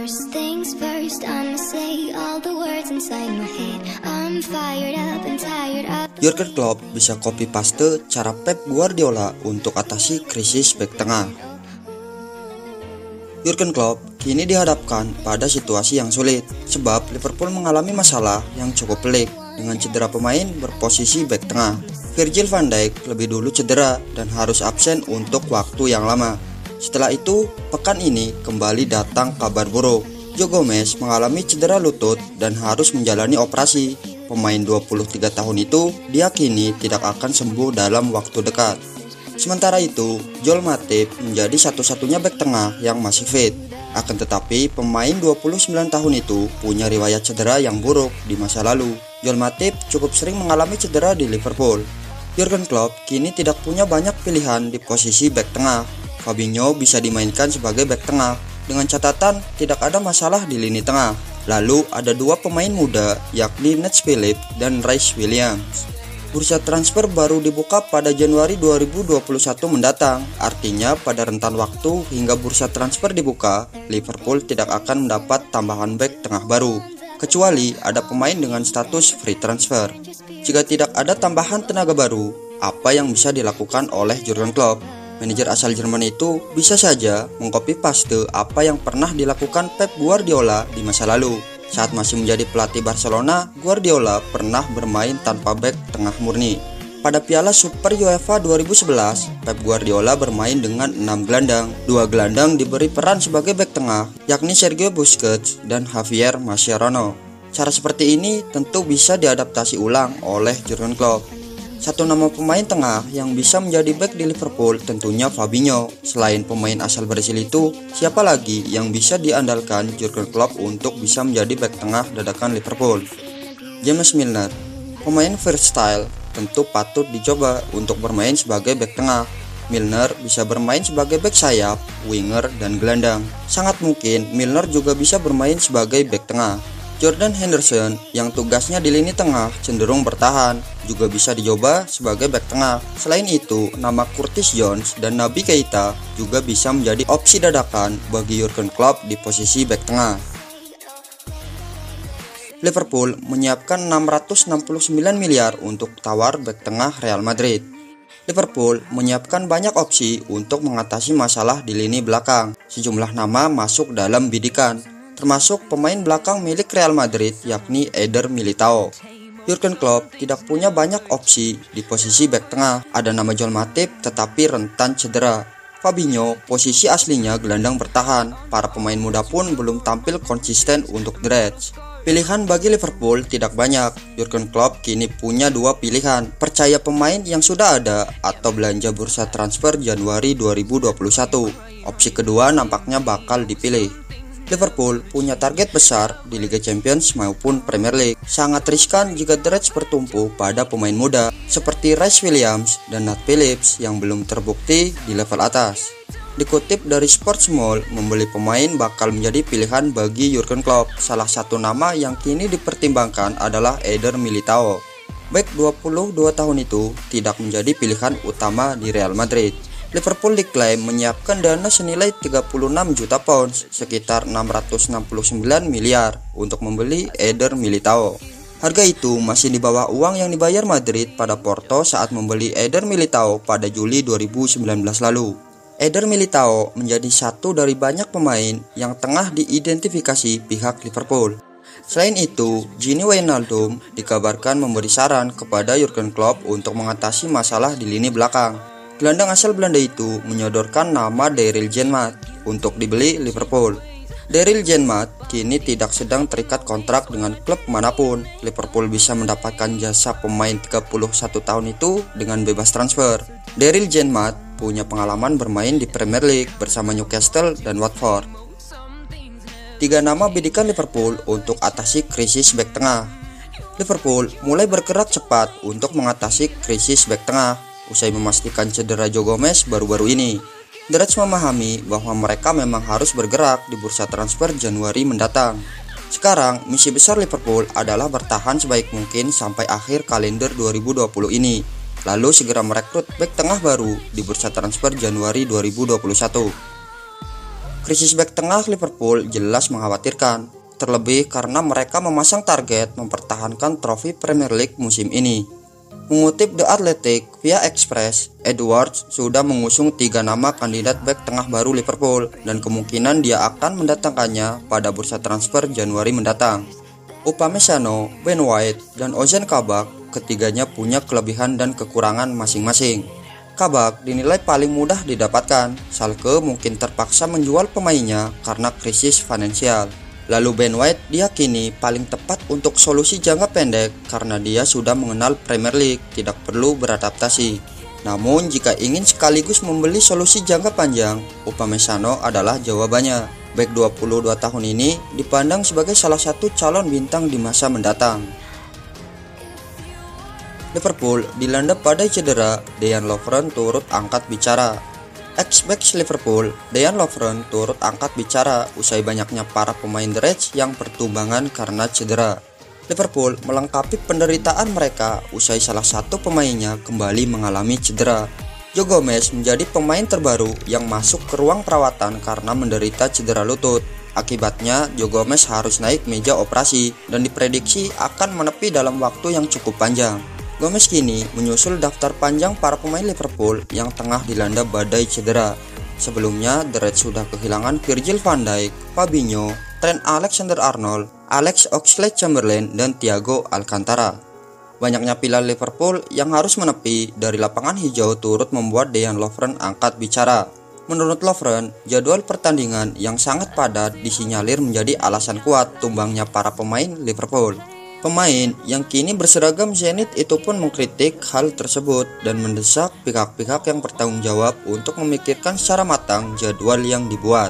First things first, I'ma say all the words inside my head. I'm fired up and tired of. Jurgen Klopp bisa copy paste cara Pep Guardiola untuk atasi krisis bek tengah. Jurgen Klopp kini dihadapkan pada situasi yang sulit sebab Liverpool mengalami masalah yang cukup pelik dengan cedera pemain berposisi bek tengah. Virgil van Dijk lebih dulu cedera dan harus absen untuk waktu yang lama. Setelah itu, pekan ini kembali datang kabar buruk. Joe Gomez mengalami cedera lutut dan harus menjalani operasi. Pemain 23 tahun itu diyakini tidak akan sembuh dalam waktu dekat. Sementara itu, Joel Matip menjadi satu-satunya bek tengah yang masih fit. Akan tetapi, pemain 29 tahun itu punya riwayat cedera yang buruk di masa lalu. Joel Matip cukup sering mengalami cedera di Liverpool. Jurgen Klopp kini tidak punya banyak pilihan di posisi bek tengah. Fabinho bisa dimainkan sebagai bek tengah dengan catatan tidak ada masalah di lini tengah. Lalu ada dua pemain muda yakni Nat Phillips dan Rhys Williams. Bursa transfer baru dibuka pada Januari 2021 mendatang. Artinya pada rentan waktu hingga bursa transfer dibuka, Liverpool tidak akan mendapat tambahan bek tengah baru, kecuali ada pemain dengan status free transfer. Jika tidak ada tambahan tenaga baru, apa yang bisa dilakukan oleh Jurgen Klopp? Manajer asal Jerman itu bisa saja mengcopy paste apa yang pernah dilakukan Pep Guardiola di masa lalu. Saat masih menjadi pelatih Barcelona, Guardiola pernah bermain tanpa bek tengah murni. Pada Piala Super UEFA 2011, Pep Guardiola bermain dengan 6 gelandang. 2 gelandang diberi peran sebagai bek tengah, yakni Sergio Busquets dan Javier Mascherano. Cara seperti ini tentu bisa diadaptasi ulang oleh Jurgen Klopp. Satu nama pemain tengah yang bisa menjadi bek di Liverpool tentunya Fabinho. Selain pemain asal Brasil itu, siapa lagi yang bisa diandalkan Jurgen Klopp untuk bisa menjadi bek tengah dadakan Liverpool? James Milner, pemain versatile, tentu patut dicoba untuk bermain sebagai bek tengah. Milner bisa bermain sebagai bek sayap, winger, dan gelandang. Sangat mungkin Milner juga bisa bermain sebagai bek tengah. Jordan Henderson yang tugasnya di lini tengah cenderung bertahan juga bisa dicoba sebagai bek tengah. Selain itu, nama Curtis Jones dan Naby Keita juga bisa menjadi opsi dadakan bagi Jurgen Klopp di posisi bek tengah. Liverpool menyiapkan 669 miliar untuk tawar bek tengah Real Madrid. Liverpool menyiapkan banyak opsi untuk mengatasi masalah di lini belakang. Sejumlah nama masuk dalam bidikan, termasuk pemain belakang milik Real Madrid yakni Eder Militao. Jurgen Klopp tidak punya banyak opsi di posisi bek tengah. Ada nama Joel Matip tetapi rentan cedera. Fabinho posisi aslinya gelandang bertahan. Para pemain muda pun belum tampil konsisten untuk the Reds. Pilihan bagi Liverpool tidak banyak. Jurgen Klopp kini punya dua pilihan: percaya pemain yang sudah ada atau belanja bursa transfer Januari 2021. Opsi kedua nampaknya bakal dipilih. Liverpool punya target besar di Liga Champions maupun Premier League. Sangat riskan jika the Reds bertumpu pada pemain muda seperti Rhys Williams dan Nat Phillips yang belum terbukti di level atas. Dikutip dari Sportsmall, membeli pemain bakal menjadi pilihan bagi Jurgen Klopp. Salah satu nama yang kini dipertimbangkan adalah Eder Militao. Bek 22 tahun itu tidak menjadi pilihan utama di Real Madrid. Liverpool diklaim menyiapkan dana senilai 36 juta pounds, sekitar 669 miliar untuk membeli Eder Militao. Harga itu masih di bawah uang yang dibayar Madrid pada Porto saat membeli Eder Militao pada Juli 2019 lalu. Eder Militao menjadi satu dari banyak pemain yang tengah diidentifikasi pihak Liverpool. Selain itu, Gini Wijnaldum dikabarkan memberi saran kepada Jurgen Klopp untuk mengatasi masalah di lini belakang. Gelandang asal Belanda itu menyodorkan nama Daryl Janmaat untuk dibeli Liverpool. Daryl Janmaat kini tidak sedang terikat kontrak dengan klub manapun. Liverpool bisa mendapatkan jasa pemain 31 tahun itu dengan bebas transfer. Daryl Janmaat punya pengalaman bermain di Premier League bersama Newcastle dan Watford. 3 nama bidikan Liverpool untuk atasi krisis bek tengah. Liverpool mulai bergerak cepat untuk mengatasi krisis bek tengah usai memastikan cedera Joe Gomez baru-baru ini. The Reds memahami bahwa mereka memang harus bergerak di bursa transfer Januari mendatang. Sekarang, misi besar Liverpool adalah bertahan sebaik mungkin sampai akhir kalender 2020 ini, lalu segera merekrut bek tengah baru di bursa transfer Januari 2021. Krisis bek tengah Liverpool jelas mengkhawatirkan, terlebih karena mereka memasang target mempertahankan trofi Premier League musim ini. Mengutip The Athletic via Express, Edwards sudah mengusung 3 nama kandidat bek tengah baru Liverpool dan kemungkinan dia akan mendatangkannya pada bursa transfer Januari mendatang. Upamecano, Ben White, dan Ozan Kabak ketiganya punya kelebihan dan kekurangan masing-masing. Kabak dinilai paling mudah didapatkan. Schalke mungkin terpaksa menjual pemainnya karena krisis finansial. Lalu Ben White diyakini paling tepat untuk solusi jangka pendek karena dia sudah mengenal Premier League, tidak perlu beradaptasi. Namun jika ingin sekaligus membeli solusi jangka panjang, Upamecano adalah jawabannya. Bek 22 tahun ini dipandang sebagai salah satu calon bintang di masa mendatang. Liverpool dilanda badai cedera, Dejan Lovren turut angkat bicara. Ex-bek Liverpool, Dejan Lovren turut angkat bicara usai banyaknya para pemain The Reds yang bertumbangan karena cedera. Liverpool melengkapi penderitaan mereka usai salah satu pemainnya kembali mengalami cedera. Joe Gomez menjadi pemain terbaru yang masuk ke ruang perawatan karena menderita cedera lutut. Akibatnya, Joe Gomez harus naik meja operasi dan diprediksi akan menepi dalam waktu yang cukup panjang. Gomez kini menyusul daftar panjang para pemain Liverpool yang tengah dilanda badai cedera. Sebelumnya, The Reds sudah kehilangan Virgil van Dijk, Fabinho, Trent Alexander-Arnold, Alex Oxlade-Chamberlain, dan Thiago Alcantara. Banyaknya pilar Liverpool yang harus menepi dari lapangan hijau turut membuat Dejan Lovren angkat bicara. Menurut Lovren, jadwal pertandingan yang sangat padat disinyalir menjadi alasan kuat tumbangnya para pemain Liverpool. Pemain yang kini berseragam Zenit itu pun mengkritik hal tersebut dan mendesak pihak-pihak yang bertanggung jawab untuk memikirkan secara matang jadwal yang dibuat.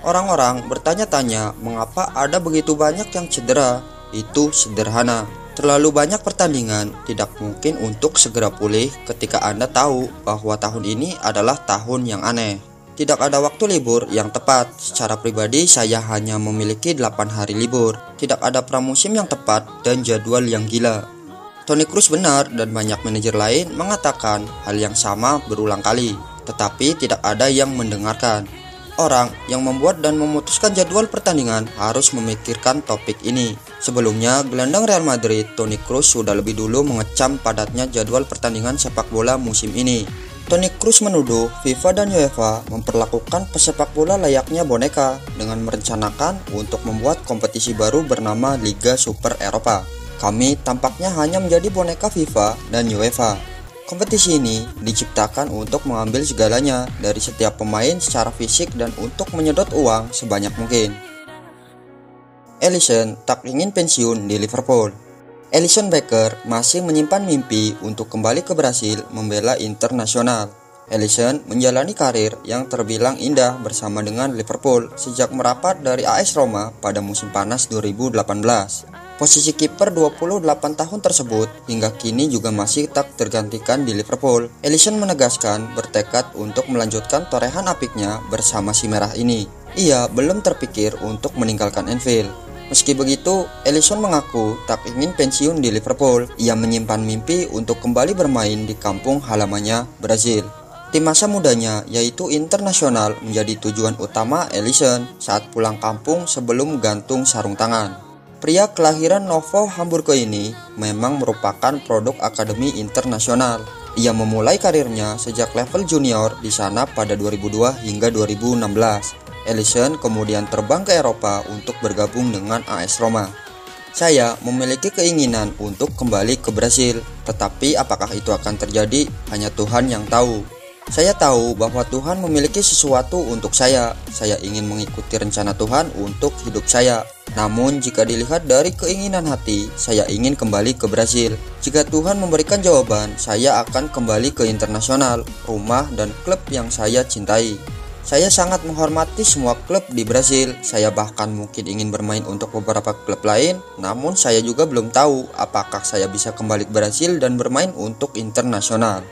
Orang-orang bertanya-tanya mengapa ada begitu banyak yang cedera. Itu sederhana. Terlalu banyak pertandingan tidak mungkin untuk segera pulih ketika Anda tahu bahwa tahun ini adalah tahun yang aneh. Tidak ada waktu libur yang tepat. Secara pribadi saya hanya memiliki 8 hari libur. Tidak ada pramusim yang tepat dan jadwal yang gila. Toni Kroos benar dan banyak manajer lain mengatakan hal yang sama berulang kali. Tetapi tidak ada yang mendengarkan. Orang yang membuat dan memutuskan jadwal pertandingan harus memikirkan topik ini. Sebelumnya, gelandang Real Madrid, Toni Kroos sudah lebih dulu mengecam padatnya jadwal pertandingan sepak bola musim ini. Toni Kroos menuduh FIFA dan UEFA memperlakukan pesepak bola layaknya boneka dengan merencanakan untuk membuat kompetisi baru bernama Liga Super Eropa. Kami tampaknya hanya menjadi boneka FIFA dan UEFA. Kompetisi ini diciptakan untuk mengambil segalanya dari setiap pemain secara fisik dan untuk menyedot uang sebanyak mungkin. Alisson tak ingin pensiun di Liverpool. Alisson Becker masih menyimpan mimpi untuk kembali ke Brasil membela internasional. Alisson menjalani karir yang terbilang indah bersama dengan Liverpool sejak merapat dari AS Roma pada musim panas 2018. Posisi kiper 28 tahun tersebut hingga kini juga masih tak tergantikan di Liverpool. Alisson menegaskan bertekad untuk melanjutkan torehan apiknya bersama si merah ini. Ia belum terpikir untuk meninggalkan Anfield. Meski begitu, Alisson mengaku tak ingin pensiun di Liverpool. Ia menyimpan mimpi untuk kembali bermain di kampung halamannya, Brazil. Tim masa mudanya yaitu internasional menjadi tujuan utama Alisson saat pulang kampung sebelum gantung sarung tangan. Pria kelahiran Novo Hamburgo ini memang merupakan produk Akademi Internasional. Ia memulai karirnya sejak level junior di sana pada 2002 hingga 2016. Alisson kemudian terbang ke Eropa untuk bergabung dengan AS Roma. Saya memiliki keinginan untuk kembali ke Brasil, tetapi apakah itu akan terjadi hanya Tuhan yang tahu. Saya tahu bahwa Tuhan memiliki sesuatu untuk saya. Saya ingin mengikuti rencana Tuhan untuk hidup saya. Namun jika dilihat dari keinginan hati, saya ingin kembali ke Brasil. Jika Tuhan memberikan jawaban, saya akan kembali ke internasional, rumah dan klub yang saya cintai. Saya sangat menghormati semua klub di Brasil. Saya bahkan mungkin ingin bermain untuk beberapa klub lain. Namun saya juga belum tahu apakah saya bisa kembali ke Brasil dan bermain untuk internasional.